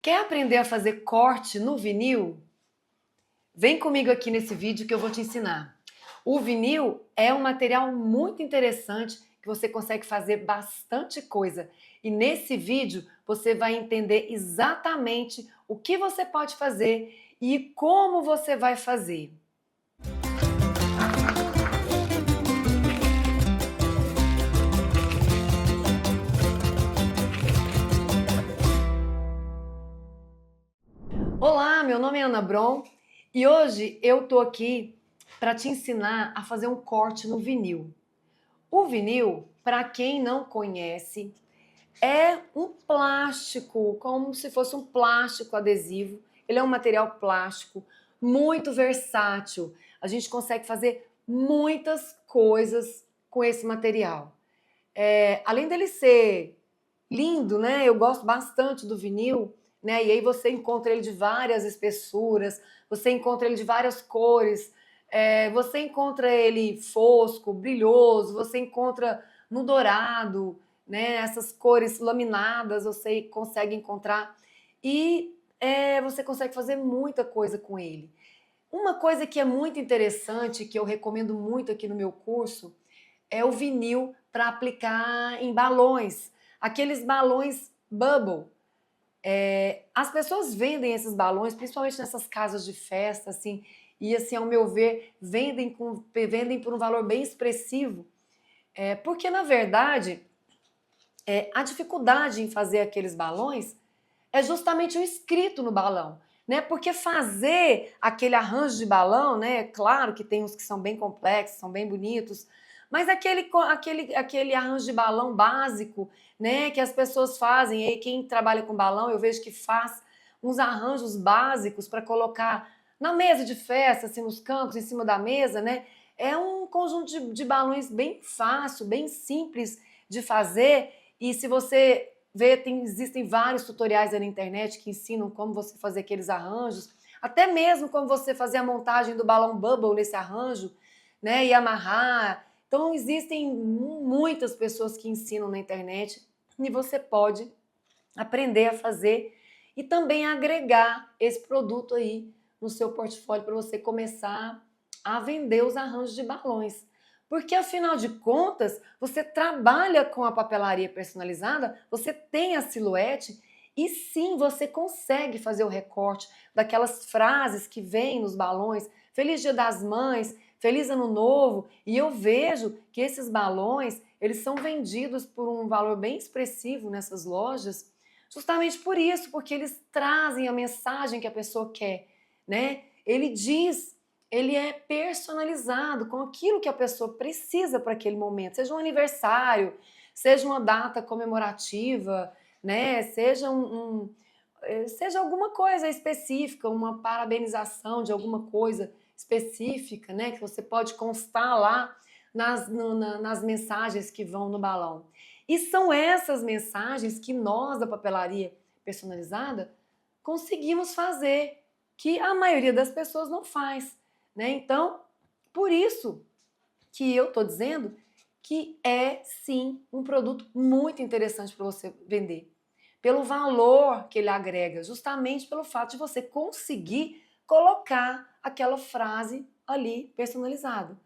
Quer aprender a fazer corte no vinil? Vem comigo aqui nesse vídeo que eu vou te ensinar. O vinil é um material muito interessante que você consegue fazer bastante coisa. E nesse vídeo você vai entender exatamente o que você pode fazer e como você vai fazer. Olá, meu nome é Ana Bron e hoje eu tô aqui para te ensinar a fazer um corte no vinil. O vinil, para quem não conhece, é um plástico, como se fosse um plástico adesivo. Ele é um material plástico muito versátil. A gente consegue fazer muitas coisas com esse material. Além dele ser lindo, né? Eu gosto bastante do vinil, né? E aí você encontra ele de várias espessuras, você encontra ele de várias cores, você encontra ele fosco, brilhoso, você encontra no dourado, né? Essas cores laminadas você consegue encontrar e você consegue fazer muita coisa com ele. Uma coisa que é muito interessante, que eu recomendo muito aqui no meu curso, é o vinil para aplicar em balões, aqueles balões bubble. As pessoas vendem esses balões, principalmente nessas casas de festa, assim, e assim, ao meu ver, vendem por um valor bem expressivo, porque na verdade a dificuldade em fazer aqueles balões é justamente o escrito no balão, né? Porque fazer aquele arranjo de balão, né? Claro que tem uns que são bem complexos, são bem bonitos, mas aquele arranjo de balão básico, né? Que as pessoas fazem, e quem trabalha com balão, eu vejo que faz uns arranjos básicos para colocar na mesa de festa, assim, nos cantos, em cima da mesa, né? É um conjunto de balões bem fácil, bem simples de fazer. E se você vê, existem vários tutoriais aí na internet que ensinam como você fazer aqueles arranjos, até mesmo como você fazer a montagem do balão bubble nesse arranjo, né, e amarrar. Então existem muitas pessoas que ensinam na internet e você pode aprender a fazer e também agregar esse produto aí no seu portfólio para você começar a vender os arranjos de balões. Porque afinal de contas, você trabalha com a papelaria personalizada, você tem a silhuete e sim, você consegue fazer o recorte daquelas frases que vêm nos balões. Feliz Dia das Mães, Feliz Ano Novo. E eu vejo que esses balões, eles são vendidos por um valor bem expressivo nessas lojas, justamente por isso, porque eles trazem a mensagem que a pessoa quer, né? Ele é personalizado com aquilo que a pessoa precisa para aquele momento, seja um aniversário, seja uma data comemorativa, né? Seja alguma coisa específica, uma parabenização de alguma coisa específica, né? Que você pode constar lá nas mensagens que vão no balão. E são essas mensagens que nós, da papelaria personalizada, conseguimos fazer, que a maioria das pessoas não faz, né? Então, por isso que eu estou dizendo que é sim um produto muito interessante para você vender. Pelo valor que ele agrega, justamente pelo fato de você conseguir colocar aquela frase ali personalizada.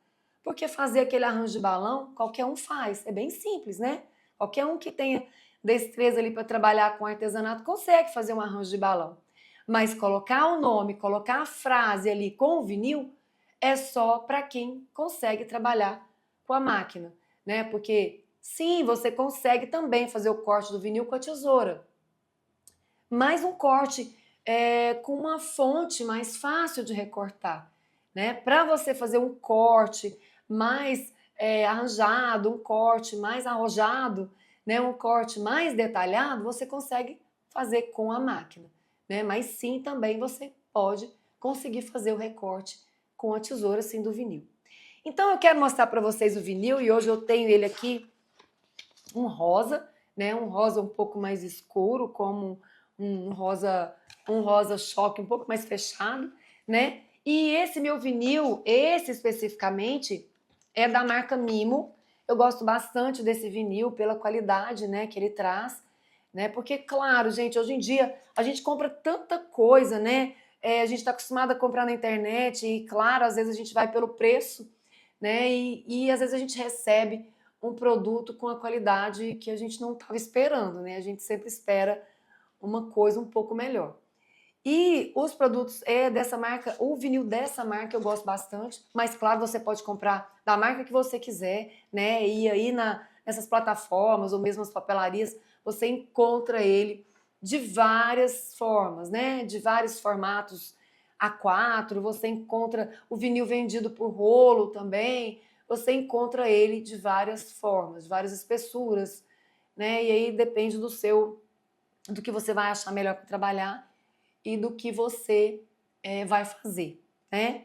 Porque fazer aquele arranjo de balão, qualquer um faz. É bem simples, né? Qualquer um que tenha destreza ali para trabalhar com artesanato consegue fazer um arranjo de balão. Mas colocar o nome, colocar a frase ali com o vinil é só para quem consegue trabalhar com a máquina, né? Porque sim, você consegue também fazer o corte do vinil com a tesoura, mas um corte com uma fonte mais fácil de recortar, né? Para você fazer um corte mais arranjado, um corte mais arrojado, né? Um corte mais detalhado, você consegue fazer com a máquina, né? Mas sim, também você pode conseguir fazer o recorte com a tesoura, assim, do vinil. Então eu quero mostrar para vocês o vinil e hoje eu tenho ele aqui um rosa, né? Um rosa um pouco mais escuro, como um rosa choque um pouco mais fechado, né? E esse meu vinil, esse especificamente, é da marca Mimo. Eu gosto bastante desse vinil pela qualidade, né, que ele traz. né? Porque, claro, gente, hoje em dia a gente compra tanta coisa, né? A gente está acostumado a comprar na internet e, claro, às vezes a gente vai pelo preço, né? E às vezes a gente recebe um produto com a qualidade que a gente não estava esperando, né? A gente sempre espera uma coisa um pouco melhor. E os produtos dessa marca, o vinil dessa marca eu gosto bastante, mas claro, você pode comprar da marca que você quiser, né? E aí nessas plataformas ou mesmo as papelarias, você encontra ele de várias formas, né? De vários formatos A4, você encontra o vinil vendido por rolo também, você encontra ele de várias formas, de várias espessuras, né? E aí depende do que você vai achar melhor para trabalhar e do que você vai fazer, né?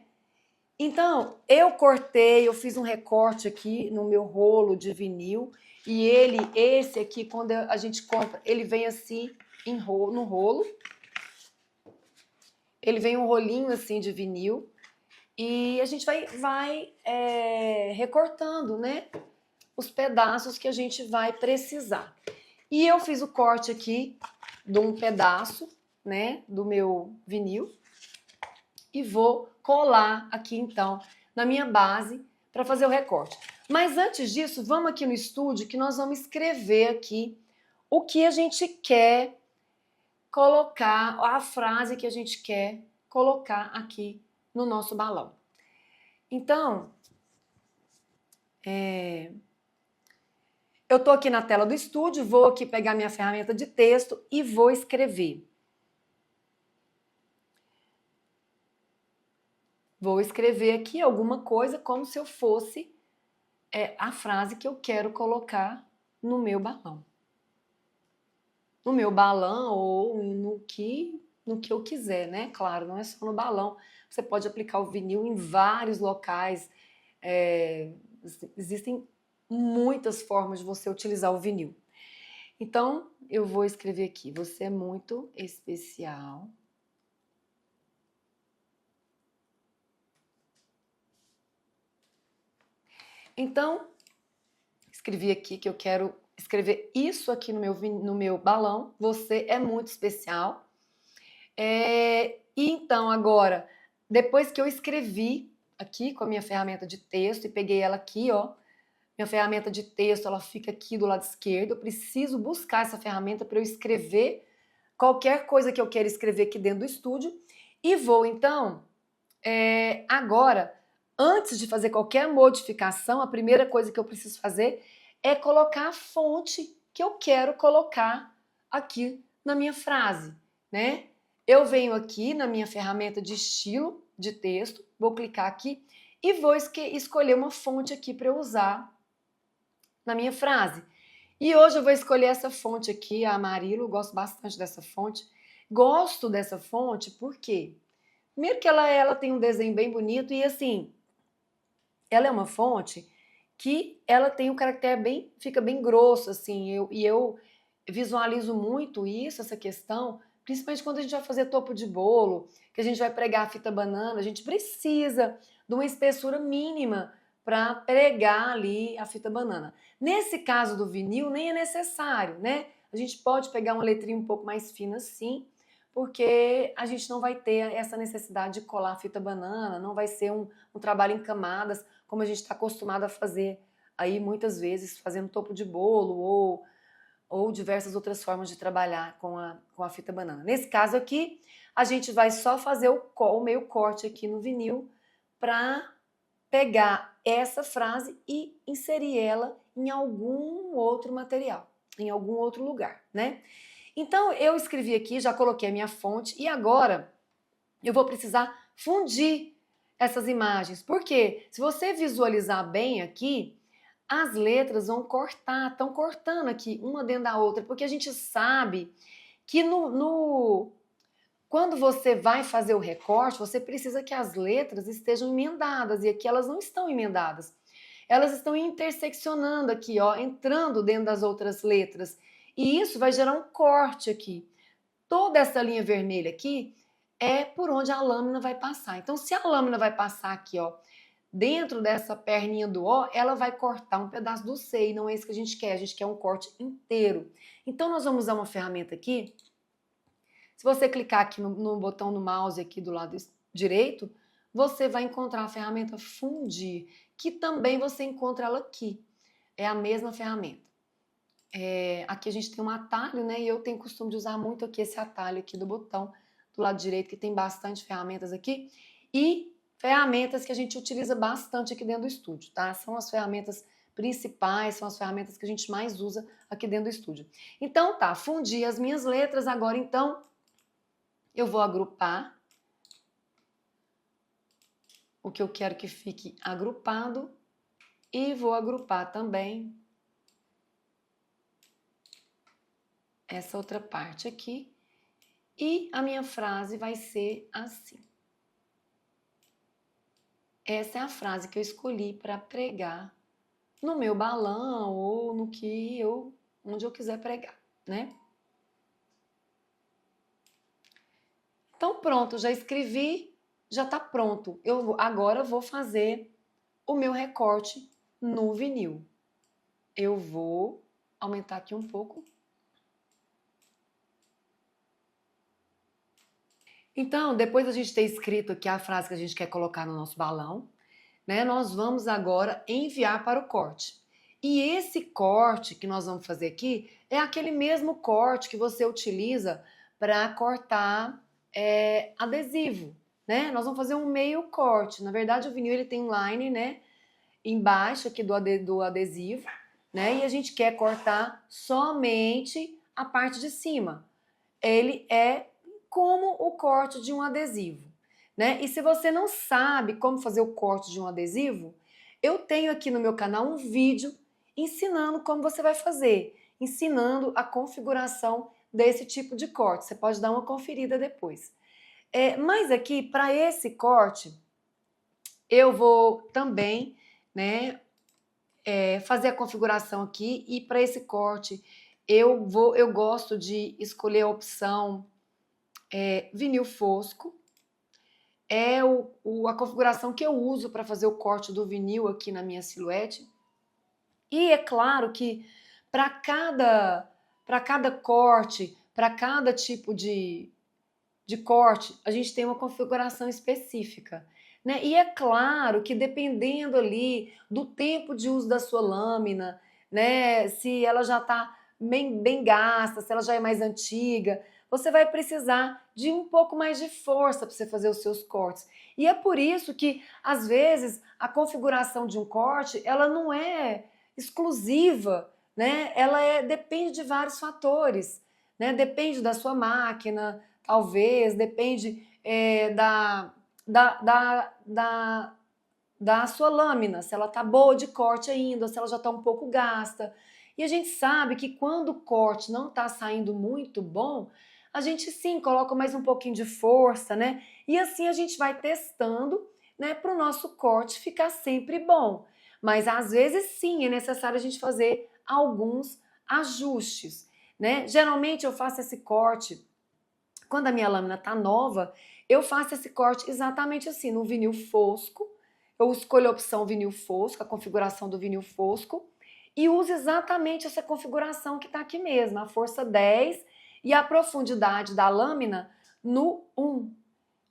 Então, eu fiz um recorte aqui no meu rolo de vinil e esse aqui, quando a gente compra, ele vem assim no rolo. Ele vem um rolinho assim de vinil e a gente vai recortando, né? Os pedaços que a gente vai precisar. E eu fiz o corte aqui de um pedaço, né, do meu vinil e vou colar aqui então na minha base para fazer o recorte. Mas antes disso, vamos aqui no estúdio que nós vamos escrever aqui o que a gente quer colocar, a frase que a gente quer colocar aqui no nosso balão. Então, eu tô aqui na tela do estúdio, vou aqui pegar minha ferramenta de texto e vou escrever. Vou escrever aqui alguma coisa como se eu fosse a frase que eu quero colocar no meu balão. No meu balão ou no que eu quiser, né? Claro, não é só no balão. Você pode aplicar o vinil em vários locais. Existem muitas formas de você utilizar o vinil. Então, eu vou escrever aqui. Você é muito especial. Então, escrevi aqui que eu quero escrever isso aqui no meu balão. Você é muito especial. E então, agora, depois que eu escrevi aqui com a minha ferramenta de texto e peguei ela aqui, ó, minha ferramenta de texto, ela fica aqui do lado esquerdo. Eu preciso buscar essa ferramenta para eu escrever qualquer coisa que eu queira escrever aqui dentro do estúdio. E vou, então, agora, antes de fazer qualquer modificação, a primeira coisa que eu preciso fazer é colocar a fonte que eu quero colocar aqui na minha frase, né? Eu venho aqui na minha ferramenta de estilo de texto, vou clicar aqui e vou escolher uma fonte aqui para eu usar na minha frase. E hoje eu vou escolher essa fonte aqui, a Amarilo, gosto bastante dessa fonte. Gosto dessa fonte porque, primeiro que ela tem um desenho bem bonito e assim, ela é uma fonte que ela tem um caractere fica bem grosso, assim, eu visualizo muito isso, essa questão, principalmente quando a gente vai fazer topo de bolo, que a gente vai pregar a fita banana, a gente precisa de uma espessura mínima para pregar ali a fita banana. Nesse caso do vinil, nem é necessário, né? A gente pode pegar uma letrinha um pouco mais fina assim, porque a gente não vai ter essa necessidade de colar a fita banana, não vai ser um trabalho em camadas, como a gente está acostumado a fazer aí muitas vezes, fazendo topo de bolo ou diversas outras formas de trabalhar com a fita banana. Nesse caso aqui, a gente vai só fazer o meio corte aqui no vinil para pegar essa frase e inserir ela em algum outro material, em algum outro lugar, né? Então, eu escrevi aqui, já coloquei a minha fonte e agora eu vou precisar fundir essas imagens. Por quê? Se você visualizar bem aqui, as letras vão cortar, estão cortando aqui uma dentro da outra, porque a gente sabe que quando você vai fazer o recorte, você precisa que as letras estejam emendadas, e aqui elas não estão emendadas. Elas estão interseccionando aqui, ó, entrando dentro das outras letras. E isso vai gerar um corte aqui. Toda essa linha vermelha aqui é por onde a lâmina vai passar. Então, se a lâmina vai passar aqui, ó, dentro dessa perninha do O, ela vai cortar um pedaço do C, e não é isso que a gente quer um corte inteiro. Então, nós vamos usar uma ferramenta aqui. Se você clicar aqui no botão do mouse aqui do lado direito, você vai encontrar a ferramenta Fundir, que também você encontra ela aqui. É a mesma ferramenta. Aqui a gente tem um atalho, né? E eu tenho costume de usar muito aqui esse atalho aqui do botão do lado direito, que tem bastante ferramentas aqui. E ferramentas que a gente utiliza bastante aqui dentro do estúdio, tá? São as ferramentas principais, são as ferramentas que a gente mais usa aqui dentro do estúdio. Então tá, fundi as minhas letras, agora então eu vou agrupar o que eu quero que fique agrupado e vou agrupar também essa outra parte aqui. E a minha frase vai ser assim. Essa é a frase que eu escolhi para pregar no meu balão ou no que onde eu quiser pregar, né? Então pronto, já escrevi, já está pronto. Eu agora vou fazer o meu recorte no vinil. Eu vou aumentar aqui um pouco. Então, depois da gente ter escrito aqui a frase que a gente quer colocar no nosso balão, né, nós vamos agora enviar para o corte. E esse corte que nós vamos fazer aqui é aquele mesmo corte que você utiliza para cortar adesivo, né? Nós vamos fazer um meio corte. Na verdade, o vinil ele tem um line, né, embaixo aqui do adesivo, né? E a gente quer cortar somente a parte de cima. Ele é como o corte de um adesivo, né? E se você não sabe como fazer o corte de um adesivo, eu tenho aqui no meu canal um vídeo ensinando como você vai fazer, ensinando a configuração desse tipo de corte. Você pode dar uma conferida depois. Mas aqui, para esse corte, eu vou também, né, fazer a configuração aqui, e para esse corte eu gosto de escolher a opção vinil fosco. É a configuração que eu uso para fazer o corte do vinil aqui na minha silhuete. E é claro que para cada corte, para cada tipo de corte, a gente tem uma configuração específica, né? E é claro que dependendo ali do tempo de uso da sua lâmina, né? Se ela já está bem gasta, se ela já é mais antiga, você vai precisar de um pouco mais de força para você fazer os seus cortes. E é por isso que, às vezes, a configuração de um corte, ela não é exclusiva, né? Ela depende de vários fatores, né? Depende da sua máquina, talvez, depende da sua lâmina, se ela tá boa de corte ainda, se ela já tá um pouco gasta. E a gente sabe que quando o corte não tá saindo muito bom, a gente sim coloca mais um pouquinho de força, né? E assim a gente vai testando, né, para o nosso corte ficar sempre bom. Mas às vezes sim é necessário a gente fazer alguns ajustes, né? Geralmente eu faço esse corte quando a minha lâmina tá nova, eu faço esse corte exatamente assim, no vinil fosco. Eu escolho a opção vinil fosco, a configuração do vinil fosco, e uso exatamente essa configuração que tá aqui mesmo, a força 10 e a profundidade da lâmina no 1.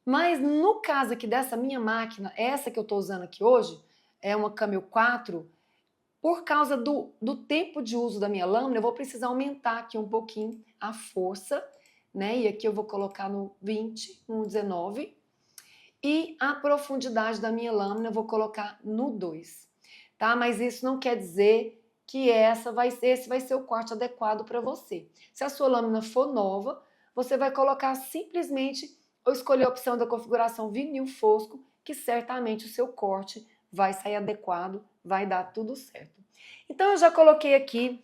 Mas no caso aqui dessa minha máquina, essa que eu tô usando aqui hoje, é uma Camel 4, por causa do tempo de uso da minha lâmina, eu vou precisar aumentar aqui um pouquinho a força, né? E aqui eu vou colocar no 20, no 19. E a profundidade da minha lâmina eu vou colocar no 2, tá? Mas isso não quer dizer que esse vai ser o corte adequado para você. Se a sua lâmina for nova, você vai colocar simplesmente ou escolher a opção da configuração vinil fosco, que certamente o seu corte vai sair adequado, vai dar tudo certo. Então eu já coloquei aqui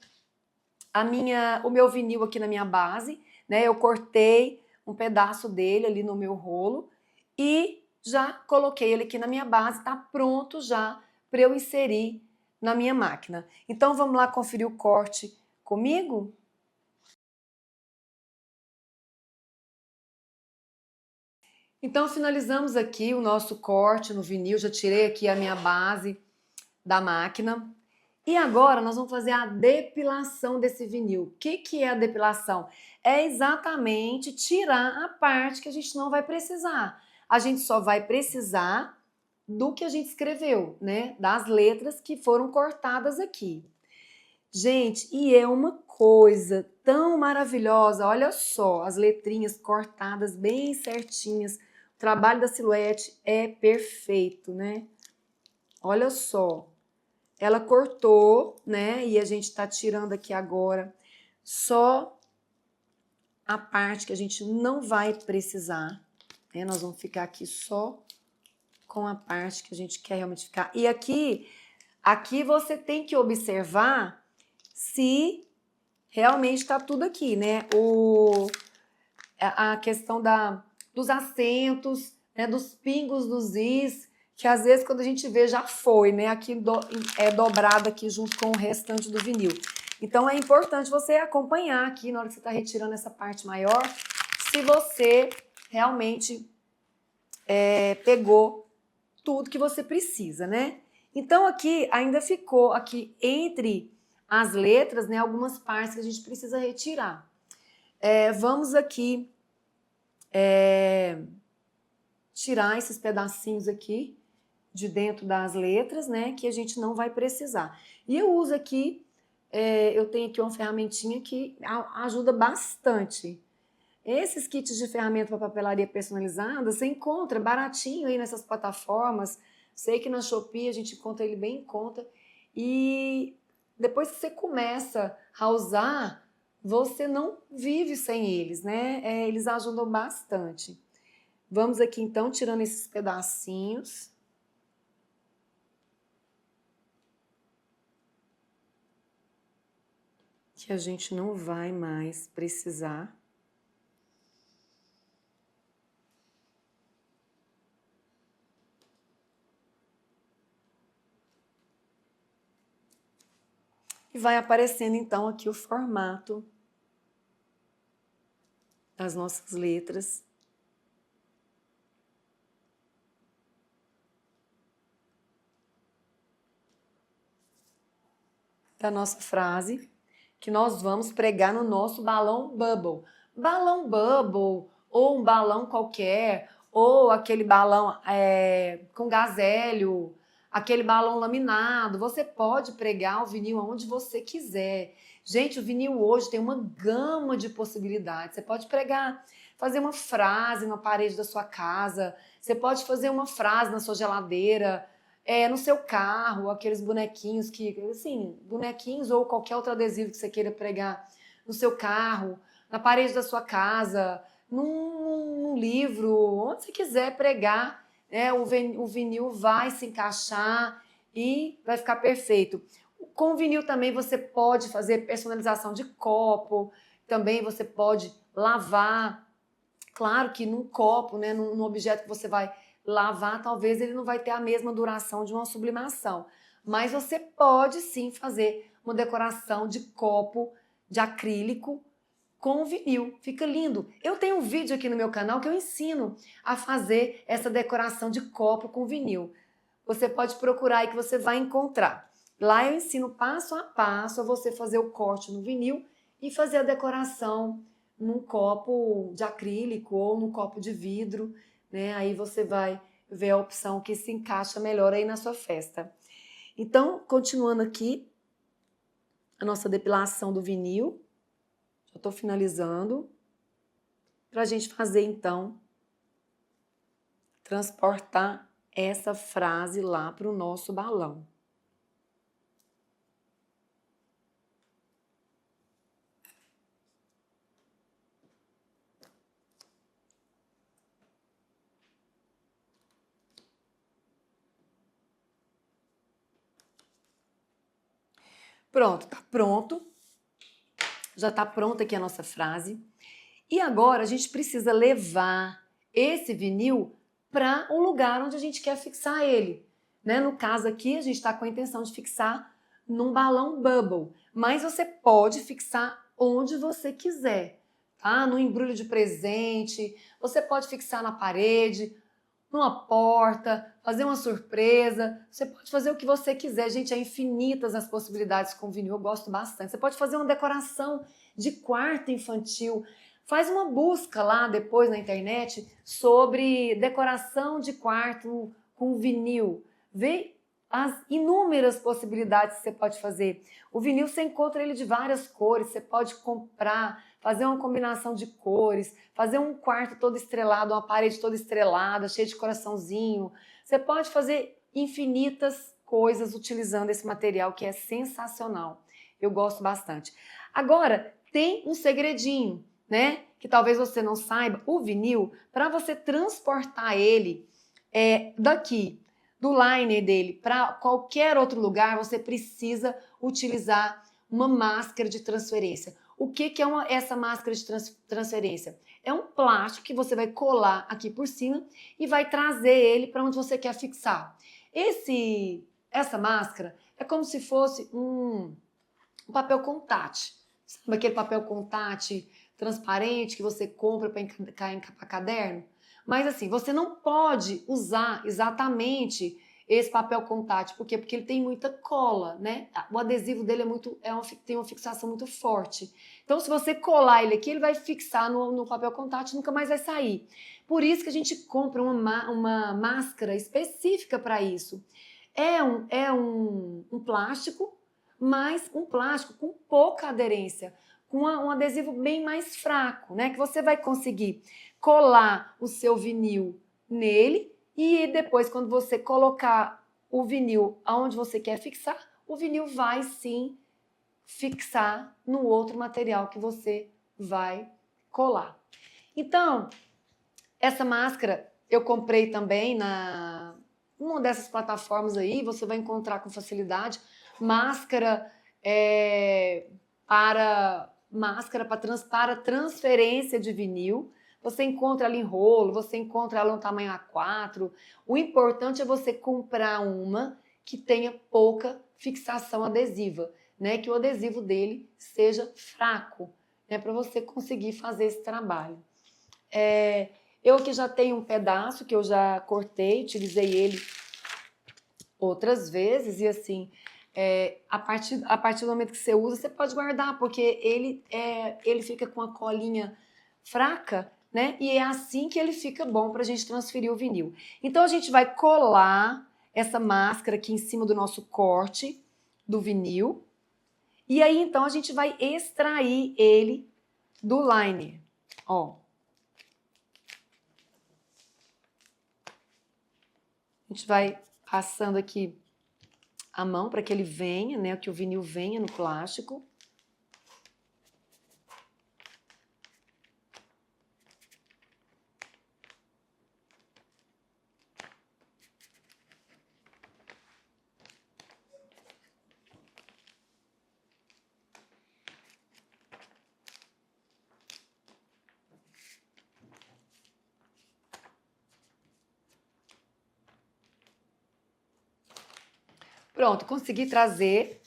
o meu vinil aqui na minha base, né? Eu cortei um pedaço dele ali no meu rolo e já coloquei ele aqui na minha base, tá pronto já para eu inserir na minha máquina. Então vamos lá conferir o corte comigo? Então, finalizamos aqui o nosso corte no vinil. Já tirei aqui a minha base da máquina. E agora nós vamos fazer a depilação desse vinil. O que é a depilação? É exatamente tirar a parte que a gente não vai precisar. A gente só vai precisar do que a gente escreveu, né? Das letras que foram cortadas aqui. Gente, e é uma coisa tão maravilhosa. Olha só, as letrinhas cortadas bem certinhas. O trabalho da Silhouette é perfeito, né? Olha só. Ela cortou, né? E a gente tá tirando aqui agora só a parte que a gente não vai precisar, né? Nós vamos ficar aqui só com a parte que a gente quer realmente ficar. E aqui você tem que observar se realmente está tudo aqui, né? A questão dos acentos, né? Dos pingos dos is, que às vezes quando a gente vê já foi, né? Aqui é dobrado aqui junto com o restante do vinil. Então é importante você acompanhar aqui na hora que você está retirando essa parte maior, se você realmente pegou tudo que você precisa, né? Então aqui ainda ficou aqui entre as letras, né? Algumas partes que a gente precisa retirar. Vamos aqui tirar esses pedacinhos aqui de dentro das letras, né, que a gente não vai precisar. E eu uso aqui, eu tenho aqui uma ferramentinha que ajuda bastante. Esses kits de ferramenta para papelaria personalizada, você encontra baratinho aí nessas plataformas. Sei que na Shopee a gente encontra ele bem em conta. E depois que você começa a usar, você não vive sem eles, né? Eles ajudam bastante. Vamos aqui então tirando esses pedacinhos. Que a gente não vai mais precisar. E vai aparecendo então aqui o formato das nossas letras. Da nossa frase, que nós vamos pregar no nosso balão bubble. Balão bubble, ou um balão qualquer, ou aquele balão com gás hélio, aquele balão laminado. Você pode pregar o vinil onde você quiser. Gente, o vinil hoje tem uma gama de possibilidades. Você pode pregar, fazer uma frase na parede da sua casa, você pode fazer uma frase na sua geladeira, no seu carro, aqueles bonequinhos bonequinhos ou qualquer outro adesivo que você queira pregar no seu carro, na parede da sua casa, num livro, onde você quiser pregar, né? O vinil vai se encaixar e vai ficar perfeito. Com o vinil também você pode fazer personalização de copo, também você pode lavar, claro que num copo, né, num objeto que você vai lavar, talvez ele não vai ter a mesma duração de uma sublimação. Mas você pode sim fazer uma decoração de copo de acrílico com vinil. Fica lindo. Eu tenho um vídeo aqui no meu canal que eu ensino a fazer essa decoração de copo com vinil. Você pode procurar aí que você vai encontrar. Lá eu ensino passo a passo a você fazer o corte no vinil e fazer a decoração num copo de acrílico ou num copo de vidro, né? Aí você vai ver a opção que se encaixa melhor aí na sua festa. Então, continuando aqui, a nossa depilação do vinil. Já estou finalizando. Para a gente fazer, então, transportar essa frase lá para o nosso balão. Pronto, tá pronto. Já tá pronta aqui a nossa frase. E agora a gente precisa levar esse vinil para o lugar onde a gente quer fixar ele, né? No caso aqui, a gente está com a intenção de fixar num balão bubble, mas você pode fixar onde você quiser. tá? No embrulho de presente, você pode fixar na parede, numa porta, fazer uma surpresa, você pode fazer o que você quiser. Gente, é infinitas as possibilidades com vinil, eu gosto bastante. Você pode fazer uma decoração de quarto infantil. Faz uma busca lá depois na internet sobre decoração de quarto com vinil. Vê as inúmeras possibilidades que você pode fazer. O vinil você encontra ele de várias cores, você pode comprar, fazer uma combinação de cores, fazer um quarto todo estrelado, uma parede toda estrelada, cheia de coraçãozinho. Você pode fazer infinitas coisas utilizando esse material que é sensacional. Eu gosto bastante. Agora, tem um segredinho, né? Que talvez você não saiba. O vinil, para você transportar ele daqui, do liner dele, para qualquer outro lugar, você precisa utilizar uma máscara de transferência. O que é essa máscara de transferência? É um plástico que você vai colar aqui por cima e vai trazer ele para onde você quer fixar. Essa máscara é como se fosse um papel contact. Sabe aquele papel contact transparente que você compra para encapar caderno? Mas assim, você não pode usar exatamente esse papel contact. Por quê? Porque ele tem muita cola, né? O adesivo dele tem uma fixação muito forte. Então, se você colar ele aqui, ele vai fixar no papel contact e nunca mais vai sair. Por isso que a gente compra uma máscara específica para isso. É um plástico, mas um plástico com pouca aderência, com um adesivo bem mais fraco, né? Que você vai conseguir colar o seu vinil nele e depois, quando você colocar o vinil aonde você quer fixar, o vinil vai sim fixar no outro material que você vai colar. Então, essa máscara eu comprei também numa dessas plataformas aí, você vai encontrar com facilidade. Máscara para transferência de vinil. Você encontra ela em rolo, você encontra ela no tamanho A4. O importante é você comprar uma que tenha pouca fixação adesiva, né? Que o adesivo dele seja fraco, né? Para você conseguir fazer esse trabalho. Eu aqui já tenho um pedaço que eu já cortei, utilizei ele outras vezes e assim, a partir do momento que você usa, você pode guardar, porque ele fica com a colinha fraca, né? E é assim que ele fica bom para a gente transferir o vinil. Então a gente vai colar essa máscara aqui em cima do nosso corte do vinil e aí então a gente vai extrair ele do liner, ó. A gente vai passando aqui a mão para que ele venha, né? Que o vinil venha no plástico. Pronto, consegui trazer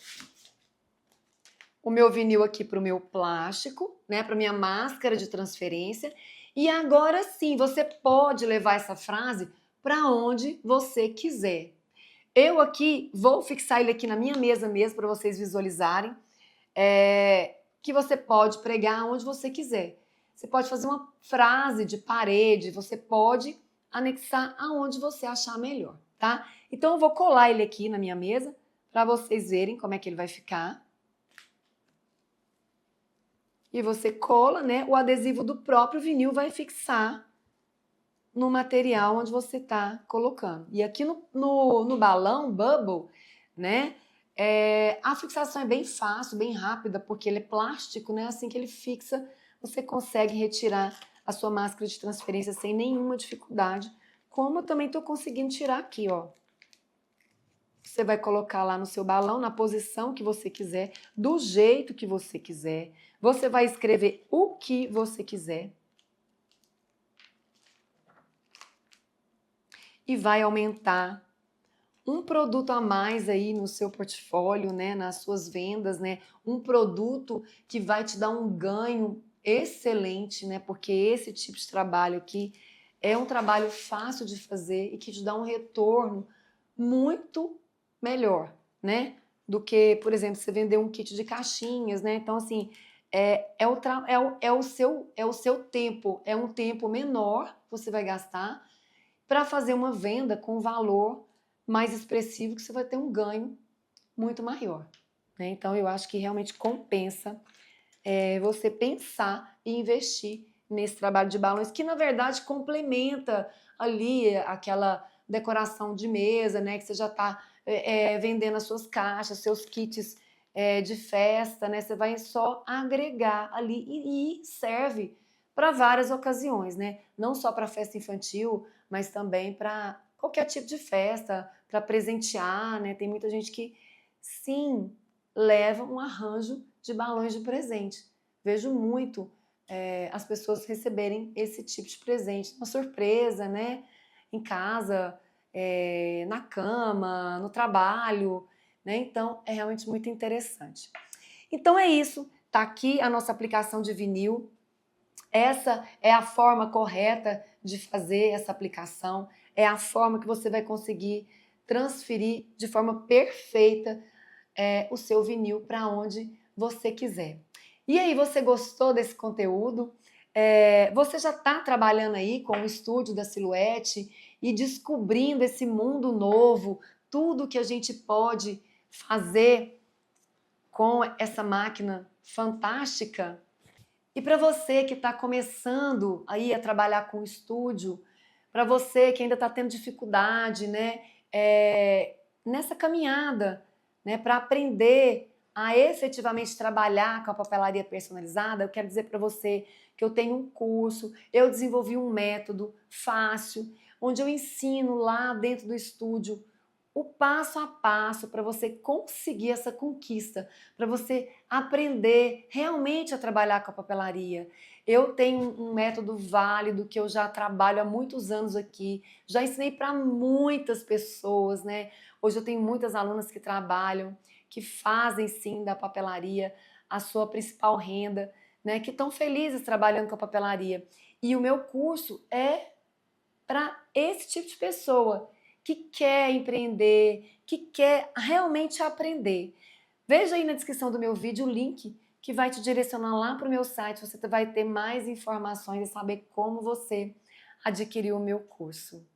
o meu vinil aqui para o meu plástico, né, para minha máscara de transferência. E agora sim, você pode levar essa frase para onde você quiser. Eu aqui vou fixar ele aqui na minha mesa mesmo para vocês visualizarem, que você pode pregar onde você quiser. Você pode fazer uma frase de parede, você pode anexar aonde você achar melhor, tá? Então eu vou colar ele aqui na minha mesa para vocês verem como é que ele vai ficar. E você cola, né? O adesivo do próprio vinil vai fixar no material onde você está colocando. E aqui no balão Bubble, né? A fixação é bem fácil, bem rápida, porque ele é plástico, né? Assim que ele fixa, você consegue retirar a sua máscara de transferência sem nenhuma dificuldade, como eu também estou conseguindo tirar aqui, ó. Você vai colocar lá no seu balão, na posição que você quiser, do jeito que você quiser. Você vai escrever o que você quiser. E vai aumentar um produto a mais aí no seu portfólio, né, nas suas vendas, né? Um produto que vai te dar um ganho excelente, né? Porque esse tipo de trabalho aqui é um trabalho fácil de fazer e que te dá um retorno muito melhor, né? Do que, por exemplo, você vender um kit de caixinhas, né? Então, assim, é o seu tempo, é um tempo menor que você vai gastar para fazer uma venda com valor mais expressivo, que você vai ter um ganho muito maior, né? Então, eu acho que realmente compensa você pensar e investir nesse trabalho de balões, que na verdade complementa ali aquela decoração de mesa, né? Que você já está vendendo as suas caixas, seus kits de festa, né? Você vai só agregar ali e serve para várias ocasiões, né? Não só para festa infantil, mas também para qualquer tipo de festa, para presentear, né? Tem muita gente que sim leva um arranjo de balões de presente. Vejo muito as pessoas receberem esse tipo de presente, uma surpresa, né? Em casa, na cama, no trabalho, né? Então é realmente muito interessante. Então é isso. Tá aqui a nossa aplicação de vinil. Essa é a forma correta de fazer essa aplicação. É a forma que você vai conseguir transferir de forma perfeita o seu vinil para onde você quiser. E aí, você gostou desse conteúdo? Você já está trabalhando aí com o estúdio da Silhouette e descobrindo esse mundo novo, tudo que a gente pode fazer com essa máquina fantástica? E para você que está começando aí a trabalhar com o estúdio, para você que ainda está tendo dificuldade, né, nessa caminhada, né, para aprender a efetivamente trabalhar com a papelaria personalizada, eu quero dizer para você que eu tenho um curso, eu desenvolvi um método fácil, onde eu ensino lá dentro do estúdio o passo a passo para você conseguir essa conquista, para você aprender realmente a trabalhar com a papelaria. Eu tenho um método válido que eu já trabalho há muitos anos aqui, já ensinei para muitas pessoas, né? Hoje eu tenho muitas alunas que trabalham, que fazem sim da papelaria a sua principal renda, né? Que estão felizes trabalhando com a papelaria. E o meu curso é para esse tipo de pessoa que quer empreender, que quer realmente aprender. Veja aí na descrição do meu vídeo o link que vai te direcionar lá para o meu site. Você vai ter mais informações e saber como você adquirir o meu curso.